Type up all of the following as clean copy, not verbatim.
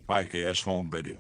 Podcast home video.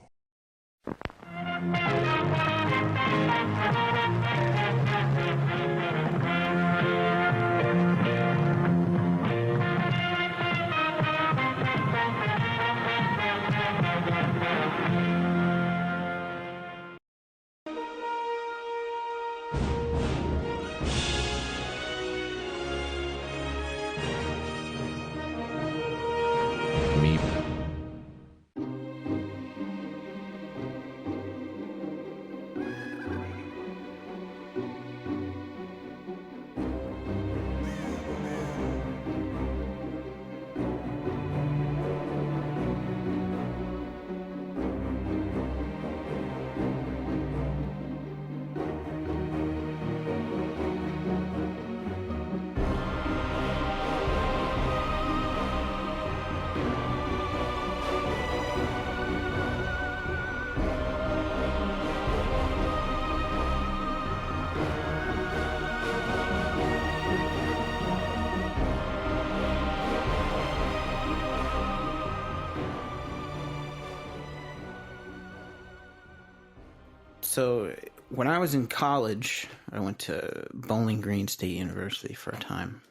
So when I was in college, I went to Bowling Green State University for a time.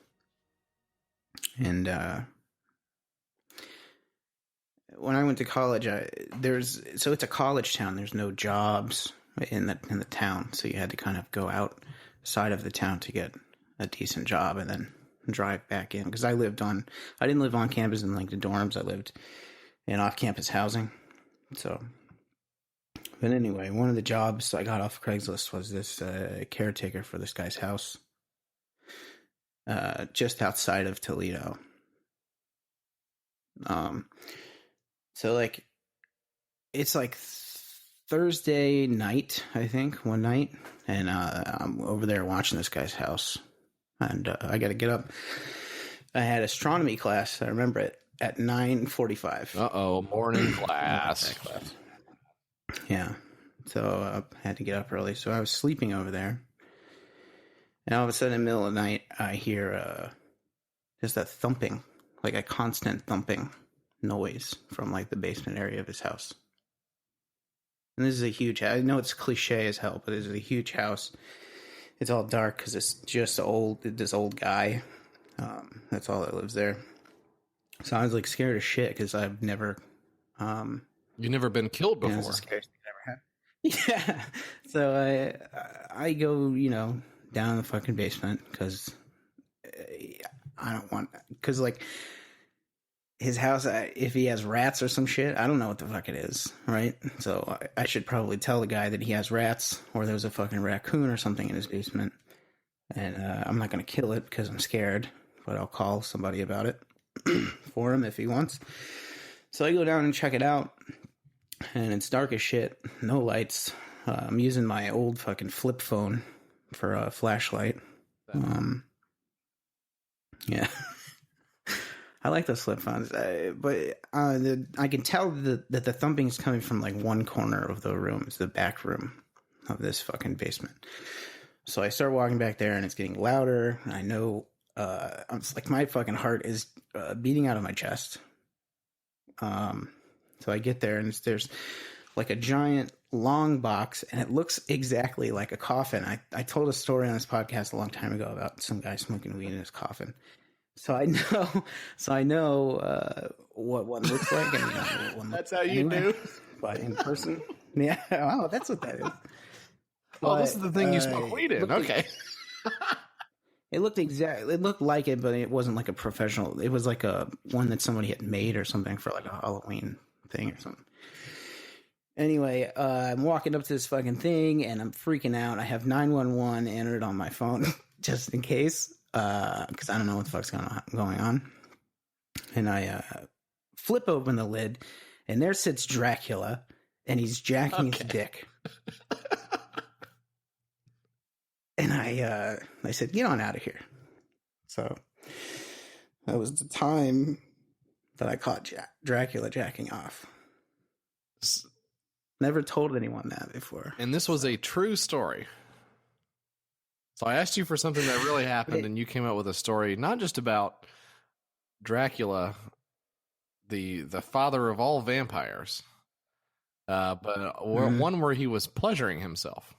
And when I went to college, it's a college town. There's no jobs in the town, so you had to kind of go outside of the town to get a decent job and then drive back in. Because I didn't live on campus in like the dorms. I lived in off-campus housing. So. But anyway, one of the jobs I got off Craigslist was this caretaker for this guy's house just outside of Toledo. So like it's like Thursday night, I think, one night, and I'm over there watching this guy's house, and I got to get up. I had astronomy class. I remember it at 9:45. Morning class. Yeah, so I had to get up early. So I was sleeping over there, and all of a sudden, in the middle of the night, I hear just a thumping, like a constant thumping noise from like the basement area of his house. And this is a huge house. I know it's cliche as hell, but this is a huge house. It's all dark because it's just this old guy. That's all that lives there. So I was like scared as shit because I've never... You've never been killed before. It's the scariest thing I ever had. Yeah. So I go, down in the fucking basement because I don't want... Because, like, his house, if he has rats or some shit, I don't know what the fuck it is, right? So I should probably tell the guy that he has rats or there's a fucking raccoon or something in his basement. And I'm not going to kill it because I'm scared, but I'll call somebody about it for him if he wants. So I go down and check it out. And it's dark as shit. No lights. I'm using my old fucking flip phone for a flashlight. Yeah. I like those flip phones. But I can tell that the thumping is coming from like one corner of the room. It's the back room of this fucking basement. So I start walking back there and it's getting louder. I know, it's like my fucking heart is beating out of my chest. So I get there and there's like a giant long box and it looks exactly like a coffin. I told a story on this podcast a long time ago about some guy smoking weed in his coffin. So I know what one looks like. And what one that's how you knew. But in person, yeah. Oh, that's what that is. Oh, this is the thing you smoke weed in. Okay. It looked like it, but it wasn't like a professional. It was like a one that somebody had made or something for like a Halloween thing or something. Anyway, I'm walking up to this fucking thing and I'm freaking out. I have 911 entered on my phone just in case, because I don't know what the fuck's going on. And I flip open the lid and there sits Dracula and he's jacking his dick. And I said, get on out of here. So that was the time that I caught Dracula jacking off. Never told anyone that before. And this was a true story. So I asked you for something that really happened, and you came up with a story not just about Dracula, the father of all vampires, but one where he was pleasuring himself.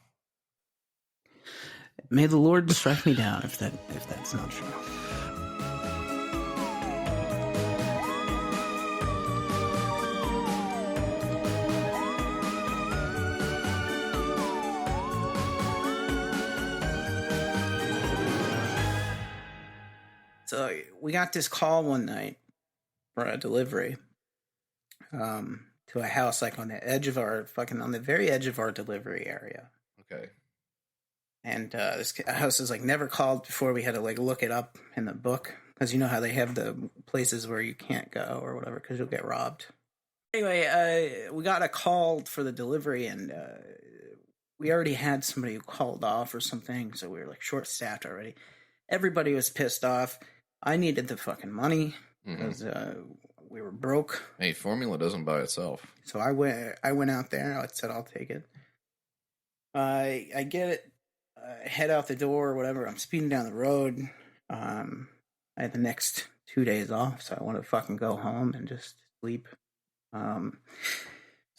May the Lord strike me down if that's not true. So we got this call one night for a delivery to a house like on the very edge of our delivery area. Okay. And this house is like never called before. We had to like look it up in the book because you know how they have the places where you can't go or whatever because you'll get robbed. Anyway, we got a call for the delivery and we already had somebody who called off or something, so we were like short-staffed already. Everybody was pissed off. I needed the fucking money because we were broke. Hey, formula doesn't buy itself. So I went out there. I said, I'll take it. I get it. Head out the door or whatever. I'm speeding down the road. I had the next 2 days off, so I want to fucking go home and just sleep. So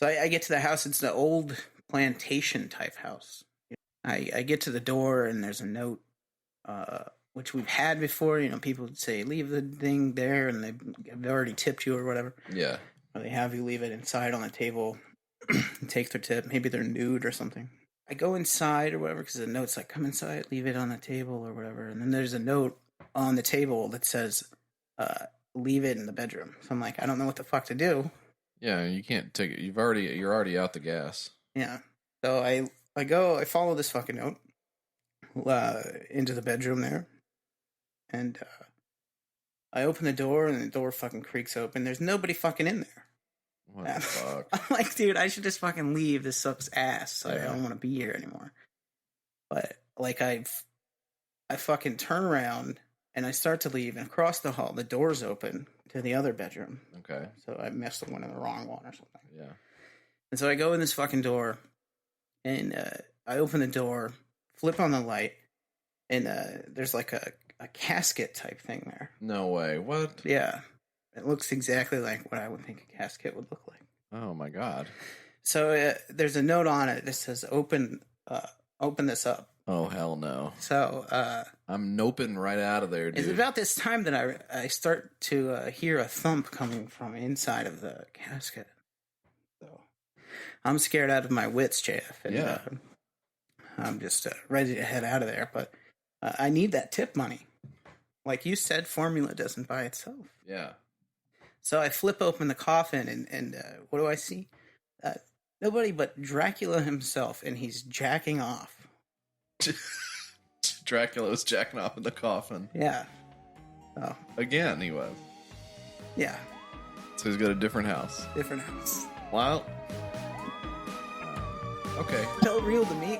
I get to the house. It's the old plantation type house. I get to the door and there's a note, which we've had before. You know, people would say, leave the thing there, and they've already tipped you or whatever. Yeah. Or they have you leave it inside on the table and take their tip. Maybe they're nude or something. I go inside or whatever because the note's like, come inside, leave it on the table or whatever. And then there's a note on the table that says, leave it in the bedroom. So I'm like, I don't know what the fuck to do. Yeah, you can't take it. You're already out the gas. Yeah. So I follow this fucking note into the bedroom there. And I open the door and the door fucking creaks open. There's nobody fucking in there. What the fuck? I'm like, dude, I should just fucking leave. This sucks ass. I don't want to be here anymore. But like I fucking turn around and I start to leave, and across the hall, the door's open to the other bedroom. Okay. So I messed with one in the wrong one or something. Yeah. And so I go in this fucking door, and I open the door, flip on the light, and there's like a casket type thing there. No way. What? Yeah. It looks exactly like what I would think a casket would look like. Oh my god. So there's a note on it that says, open this up. Oh, hell no. So I'm noping right out of there, dude. It's about this time that I start to hear a thump coming from inside of the casket. So I'm scared out of my wits, JF. And, yeah. I'm just ready to head out of there. But I need that tip money. Like you said, formula doesn't buy itself. Yeah. So I flip open the coffin, and what do I see? Nobody but Dracula himself, and he's jacking off. Dracula was jacking off in the coffin. Yeah. Oh. Again, he was. Yeah. So he's got a different house. Different house. Well. Okay. Felt real to me.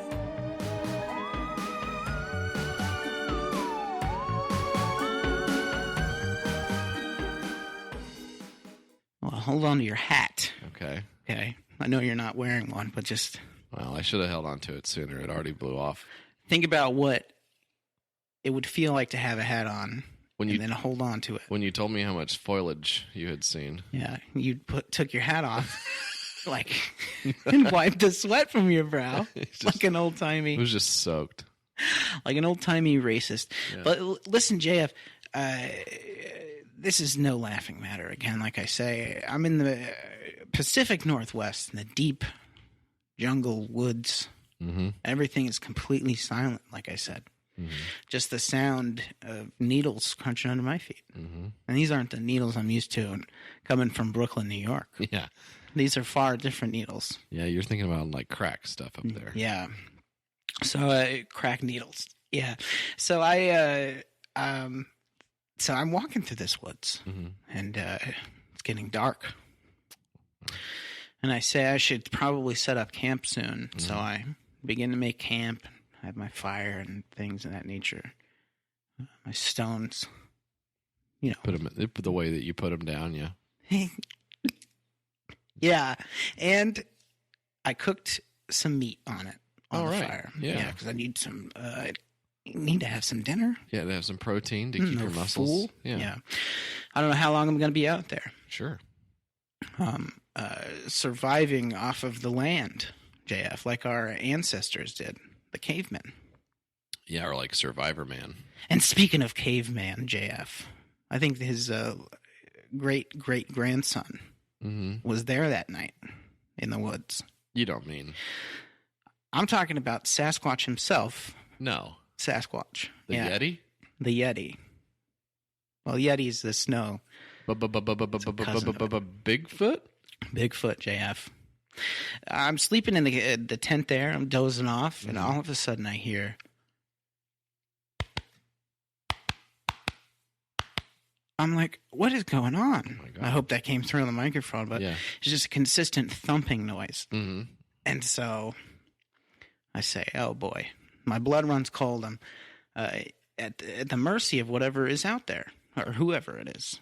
Well, hold on to your hat. Okay. Okay. I know you're not wearing one, but just... Well, I should have held on to it sooner. It already blew off. Think about what it would feel like to have a hat on and then hold on to it. When you told me how much foliage you had seen. Yeah. You took your hat off and wiped the sweat from your brow like an old-timey... It was just soaked. Like an old-timey racist. Yeah. But listen, JF... this is no laughing matter. Again, like I say, I'm in the Pacific Northwest, in the deep jungle woods. Mm-hmm. Everything is completely silent, like I said. Mm-hmm. Just the sound of needles crunching under my feet. Mm-hmm. And these aren't the needles I'm used to coming from Brooklyn, New York. Yeah. These are far different needles. Yeah, you're thinking about like crack stuff up there. Yeah. So crack needles. Yeah. So So I'm walking through this woods, and it's getting dark. And I say I should probably set up camp soon. Mm-hmm. So I begin to make camp, have my fire and things of that nature. My stones, you know. Put them the way that you put them down, yeah. Yeah. And I cooked some meat on it, on the right. fire. Yeah. Because I need some You need to have some dinner. Yeah, to have some protein to keep your muscles. Fool. Yeah. I don't know how long I'm going to be out there. Sure. Surviving off of the land, JF, like our ancestors did, the cavemen. Yeah, or like Survivor Man. And speaking of caveman, JF, I think his great-great-grandson was there that night in the woods. You don't mean... I'm talking about Sasquatch himself. No. Sasquatch. The Yeti? The Yeti. Well, Yeti's the snow. Bigfoot? Bigfoot, JF. I'm sleeping in the tent there. I'm dozing off, and all of a sudden I hear... I'm like, what is going on? I hope that came through on the microphone, but it's just a consistent thumping noise. Mm-hmm. And so I say, oh boy, my blood runs cold. I'm at the mercy of whatever is out there, or whoever it is.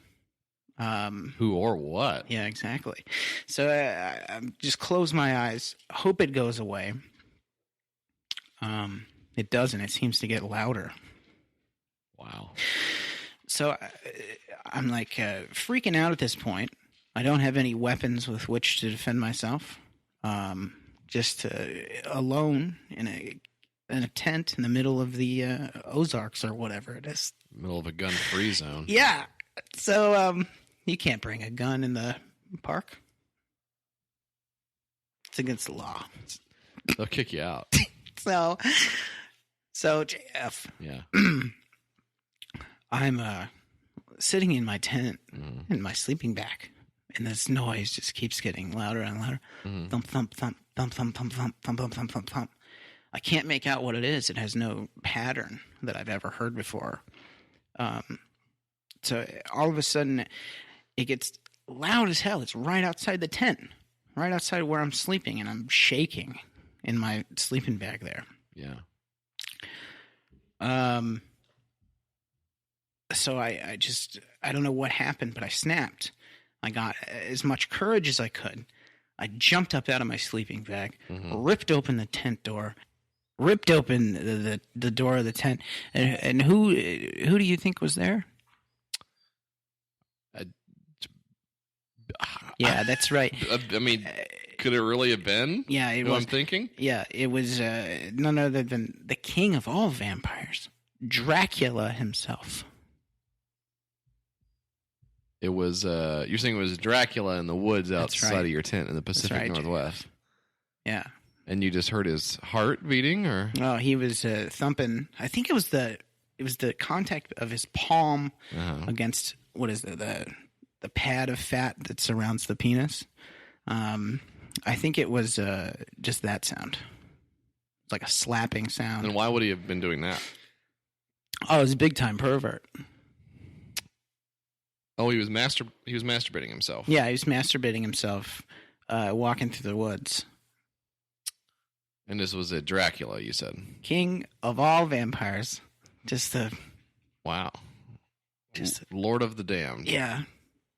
Who or what? Yeah, exactly. So I just close my eyes, hope it goes away. It doesn't. It seems to get louder. Wow. So I'm like freaking out at this point. I don't have any weapons with which to defend myself. Just alone in a tent in the middle of the Ozarks or whatever it is. Middle of a gun-free zone. Yeah. So you can't bring a gun in the park. It's against the law. They'll kick you out. So JF. Yeah. I'm sitting in my tent in my sleeping bag, and this noise just keeps getting louder and louder. Thump, thump, thump, thump, thump, thump, thump, thump, thump, thump, thump, thump. I can't make out what it is. It has no pattern that I've ever heard before. So all of a sudden, it gets loud as hell. It's right outside the tent, right outside where I'm sleeping, and I'm shaking in my sleeping bag there. Yeah. So I don't know what happened, but I snapped. I got as much courage as I could. I jumped up out of my sleeping bag, ripped open the tent door, ripped open the door of the tent. And who do you think was there? Yeah, that's right. I mean, could it really have been? Yeah, it who was. I'm thinking? Yeah, it was none other than the king of all vampires, Dracula himself. It was, you're saying it was Dracula in the woods outside of your tent in the Pacific Northwest. Yeah. And you just heard his heart beating, or? Oh, he was thumping. I think it was the contact of his palm against, what is it, the pad of fat that surrounds the penis. I think it was just that sound. It's like a slapping sound. And why would he have been doing that? Oh, he's a big time pervert. Oh, he was masturbating himself. Yeah, he was masturbating himself, walking through the woods. And this was a Dracula, you said. King of all vampires. Just the... Wow. Just Lord of the Damned. Yeah.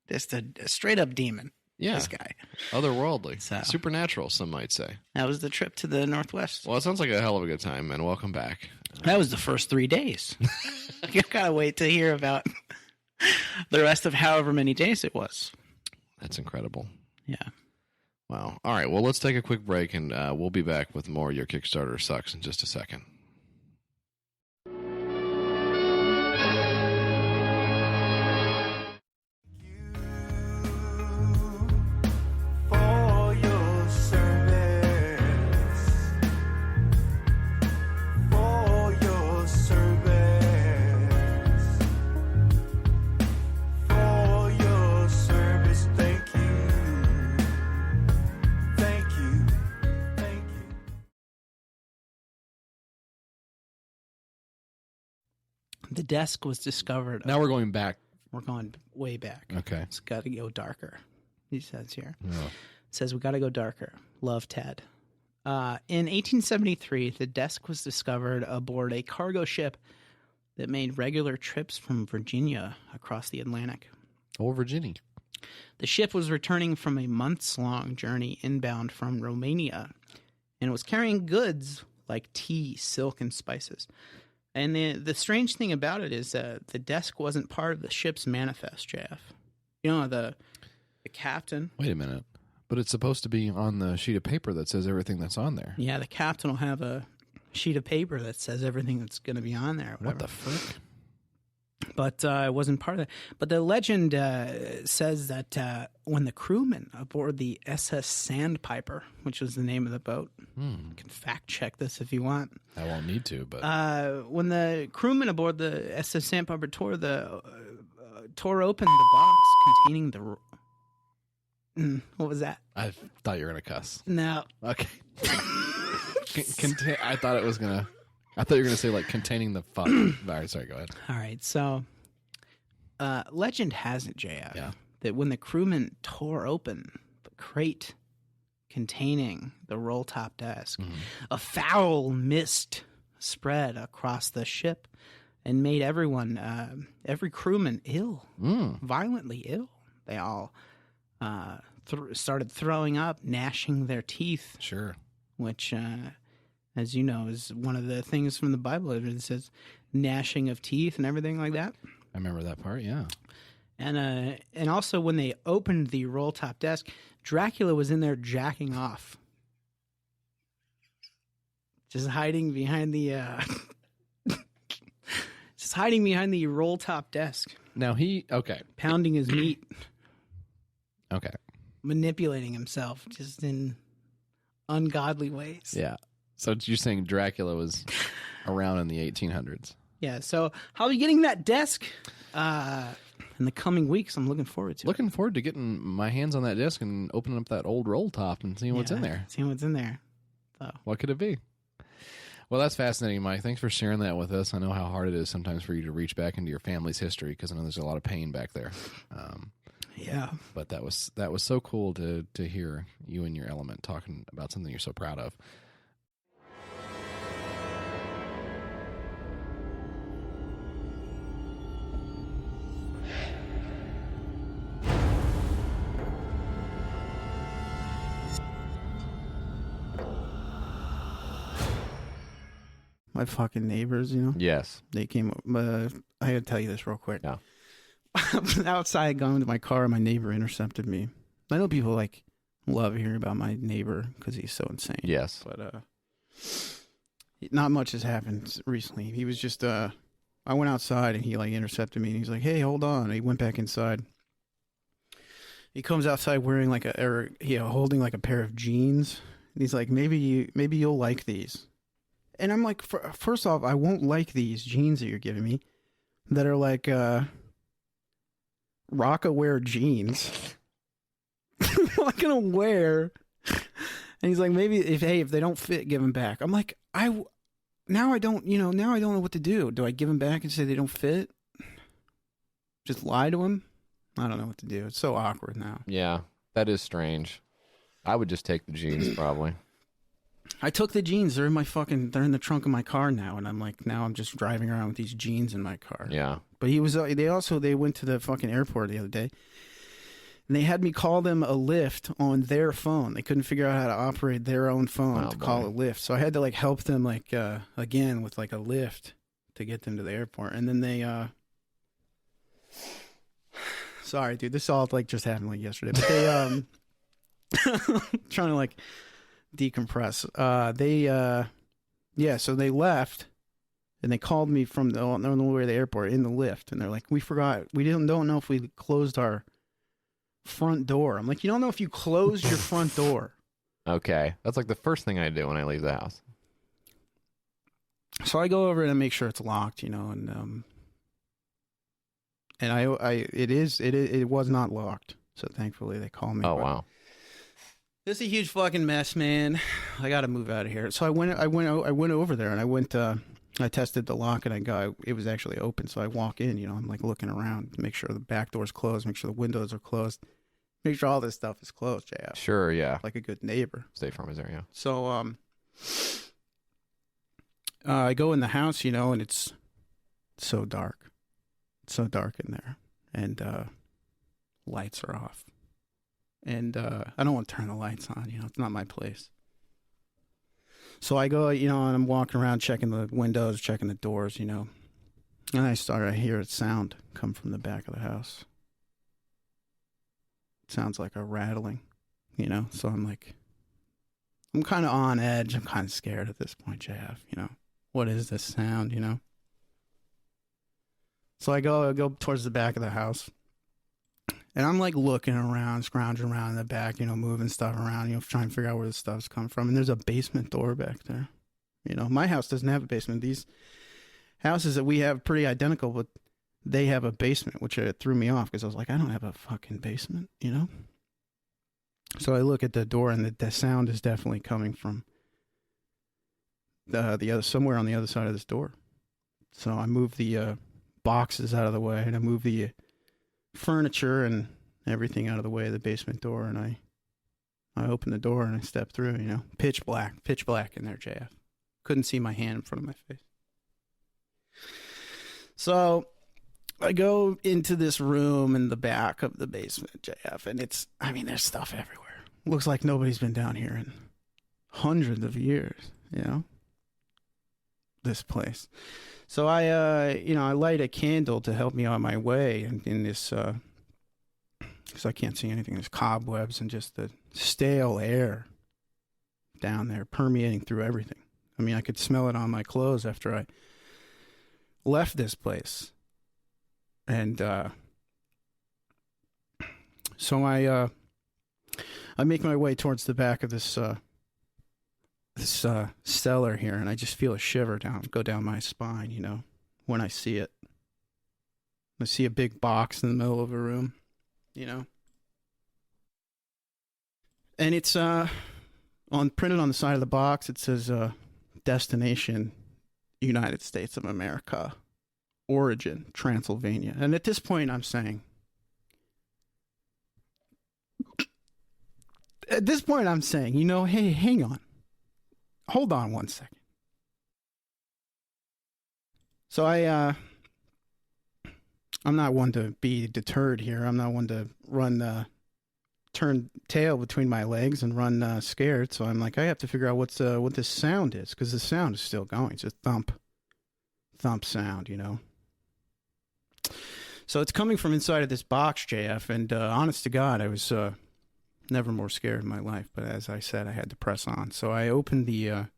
Just a straight up demon. Yeah. This guy. Otherworldly. Supernatural, some might say. That was the trip to the Northwest. Well, it sounds like a hell of a good time, man. Welcome back. That was the first 3 days. You gotta wait to hear about the rest of however many days it was. That's incredible. Yeah. Wow. All right. Well, let's take a quick break, and we'll be back with more Your Kickstarter Sucks in just a second. The desk was discovered. Now we're going back. We're going way back. Okay. It's got to go darker. He says here. Oh. It says we got to go darker. Love, Ted. In 1873, the desk was discovered aboard a cargo ship that made regular trips from Virginia across the Atlantic. Oh, Virginia. The ship was returning from a months-long journey inbound from Romania, and it was carrying goods like tea, silk, and spices. And the strange thing about it is the desk wasn't part of the ship's manifest, JF. You know, the captain. Wait a minute. But it's supposed to be on the sheet of paper that says everything that's on there. Yeah, the captain will have a sheet of paper that says everything that's going to be on there. What the frick? But it wasn't part of that. But the legend says that when the crewmen aboard the SS Sandpiper, which was the name of the boat, you can fact check this if you want. I won't need to, but when the crewmen aboard the SS Sandpiper tore open the box containing the. What was that? I thought you were gonna cuss. No. Okay. I thought it was gonna. I thought you were gonna say like containing the fuck. All right, sorry. Go ahead. All right. So, legend has it, JF, that when the crewmen tore open the crate containing the roll top desk, a foul mist spread across the ship and made everyone, every crewman ill, violently ill. They all started throwing up, gnashing their teeth. Sure. Which, as you know, is one of the things from the Bible. It says gnashing of teeth and everything like that. I remember that part, yeah. And also when they opened the roll top desk, Dracula was in there jacking off. Just hiding behind the roll top desk. Now pounding his meat. Okay. Manipulating himself just in ungodly ways. Yeah. So you're saying Dracula was around in the 1800s? Yeah. So I'll be getting that desk in the coming weeks. I'm looking forward to Looking forward to getting my hands on that desk and opening up that old roll top and seeing what's in there. Seeing what's in there. So. What could it be? Well, that's fascinating, Mike. Thanks for sharing that with us. I know how hard it is sometimes for you to reach back into your family's history because I know there's a lot of pain back there. Yeah. But that was so cool to hear you in your element talking about something you're so proud of. My fucking neighbors, you know? Yes. They came up. I gotta tell you this real quick. Yeah. I was outside going to my car, and my neighbor intercepted me. I know people love hearing about my neighbor because he's so insane. Yes. But not much has happened recently. He was just I went outside and he intercepted me and he's like, "Hey, hold on." And he went back inside. He comes outside wearing holding a pair of jeans. And he's like, maybe you'll like these. And I'm like, first off, I won't like these jeans that you're giving me that are Rockaware jeans. I'm not gonna wear. And he's like, maybe if they don't fit, give them back. I'm like, now I don't know what to do. Do I give them back and say they don't fit? Just lie to him? I don't know what to do. It's so awkward now. Yeah, that is strange. I would just take the jeans probably. I took the jeans. They're in the trunk of my car now, and I'm just driving around with these jeans in my car. Yeah. But they went to the fucking airport the other day, and they had me call them a lift on their phone. They couldn't figure out how to operate their own phone call a lift. So I had to help them again with a lift to get them to the airport. And then they sorry, dude, this all just happened yesterday. But they trying to decompress. So they left. And they called me on the way to the airport in the lift, and they're like, "We forgot. We don't know if we closed our front door." I'm like, "You don't know if you closed your front door?" Okay, that's the first thing I do when I leave the house. So I go over and I make sure it's locked, and it was not locked. So thankfully they called me. Oh wow. This is a huge fucking mess, man. I got to move out of here. So I went over there and I tested the lock and it was actually open. So I walk in, I'm looking around to make sure the back door's closed, make sure the windows are closed, make sure all this stuff is closed, JF. Sure, yeah. Like a good neighbor. State Farm is there, yeah. So, I go in the house, and it's so dark. It's so dark in there. And, lights are off. And, I don't want to turn the lights on, it's not my place. So I go, and I'm walking around checking the windows, checking the doors, and I hear a sound come from the back of the house. It sounds like a rattling, so I'm kind of on edge. I'm kind of scared at this point, JF, what is this sound, So I go towards the back of the house. And I'm looking around, scrounging around in the back, moving stuff around, trying to figure out where the stuff's come from. And there's a basement door back there. My house doesn't have a basement. These houses that we have are pretty identical, but they have a basement, which threw me off because I was like, I don't have a fucking basement, So I look at the door, and the sound is definitely coming from the other, somewhere on the other side of this door. So I move the boxes out of the way, and I move the furniture and everything out of the way of the basement door, and I open the door and I step through, pitch black in there, JF. Couldn't see my hand in front of my face. So I go into this room in the back of the basement, JF, and there's stuff everywhere. Looks like nobody's been down here in hundreds of years, this place. So I light a candle to help me on my way in this, because I can't see anything. There's cobwebs and just the stale air down there permeating through everything. I could smell it on my clothes after I left this place. And so I make my way towards the back of this cellar here, and I just feel a shiver go down my spine, when I see it. I see a big box in the middle of a room, and it's printed on the side of the box. It says destination United States of America, origin Transylvania. And at this point I'm saying, hey, hang on. Hold on one second. So I'm not one to be deterred here. I'm not one to turn tail between my legs and run scared. So I'm like, I have to figure out what this sound is, because the sound is still going. It's a thump sound, So it's coming from inside of this box, JF. And honest to God, I was never more scared in my life. But as I said, I had to press on. So I opened the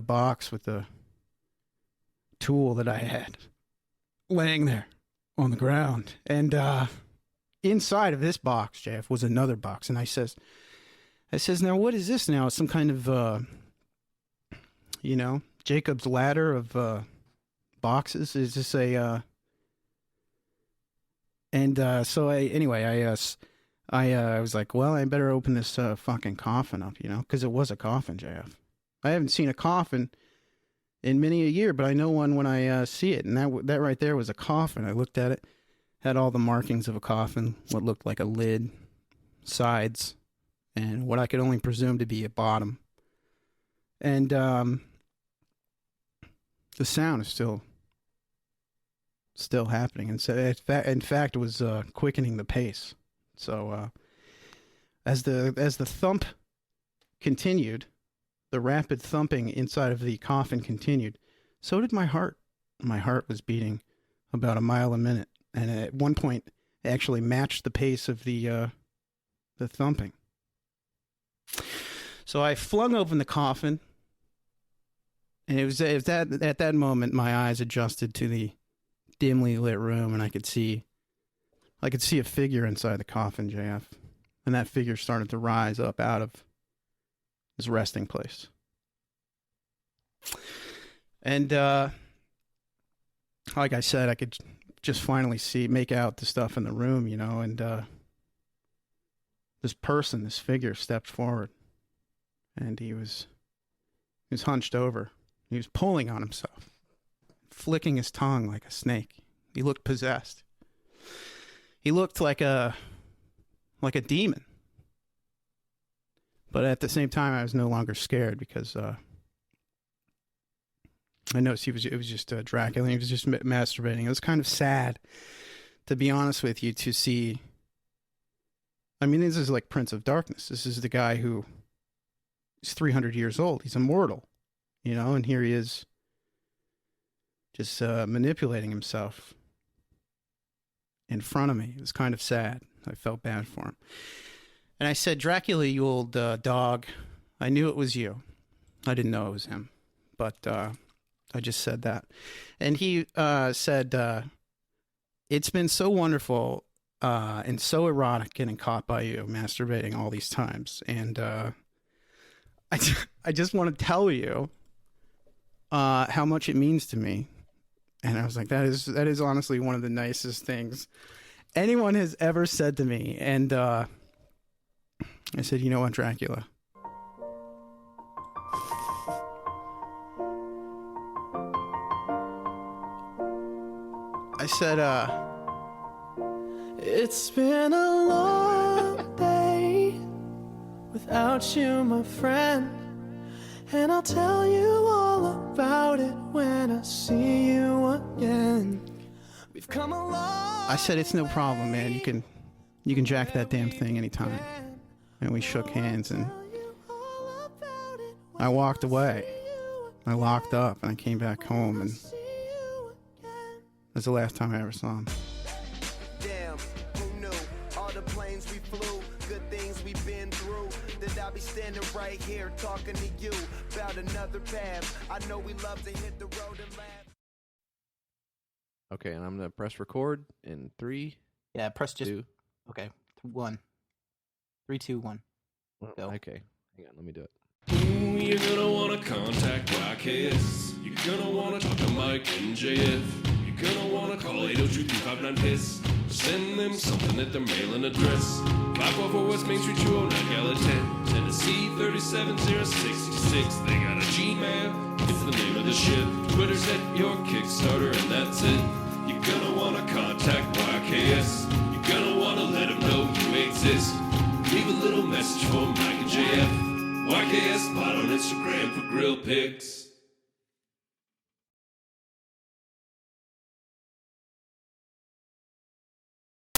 box with the tool that I had laying there on the ground. And inside of this box, JF, was another box. And I says, now what is this now? Some kind of, Jacob's ladder of boxes? Is this a... So I was like, well, I better open this fucking coffin up, because it was a coffin, JF. I haven't seen a coffin in many a year, but I know one when I see it, and that right there was a coffin. I looked at it, had all the markings of a coffin, what looked like a lid, sides, and what I could only presume to be a bottom. And the sound is still happening, and so in fact it was quickening the pace. So as the thump continued, the rapid thumping inside of the coffin continued, so did my heart. My heart was beating about a mile a minute, and at one point it actually matched the pace of the thumping. So I flung open the coffin, and it was at that moment my eyes adjusted to the dimly lit room, and I could see a figure inside the coffin, JF. And that figure started to rise up out of his resting place. And like I said, I could just finally make out the stuff in the room, and this figure stepped forward, and he was hunched over. He was pulling on himself, flicking his tongue like a snake. He looked possessed. He looked like a demon. But at the same time, I was no longer scared, because I noticed it was just Dracula, and he was just masturbating. It was kind of sad, to be honest with you, to see. I mean, this is like Prince of Darkness. This is the guy who He's 300 years old. He's immortal, and here he is just manipulating himself in front of me. It was kind of sad. I felt bad for him. And I said, Dracula, you old dog, I knew it was you. I didn't know it was him, but I just said that. And he said, it's been so wonderful and so erotic getting caught by you masturbating all these times. And I just want to tell you how much it means to me. And I was like, that is honestly one of the nicest things anyone has ever said to me. And I said, you know what, Dracula? I said, it's been a long day without you, my friend, and I'll tell you all about it when I see you again. We've come a long I said, it's no problem, man. You can jack that damn thing anytime. And we shook hands, and I walked away. I locked up, and I came back home, and that's the last time I ever saw him. Damn, who knew? All the planes we flew, good things we've been through. That I'll be standing right here talking to you about another path. I know we love to hit the road and laugh. Okay, and I'm gonna press record in 3, Yeah, press just 2. okay. 1, 3, 2, 1. Go. Okay, hang on, let me do it. Ooh, you're gonna wanna contact YKS. You're gonna wanna talk to Mike and JF. You're gonna wanna call 802-359-PISS. Send them something at their mailing address. 544 West Main Street, 209 Gallatin, Tennessee 37066. They got a Gmail, it's the name of the ship. Twitter's at your Kickstarter, and that's it. You're gonna wanna contact YKS. You're gonna wanna let them know you exist. Leave a little message for Mike and JF. YKS Pod on Instagram for grill pics.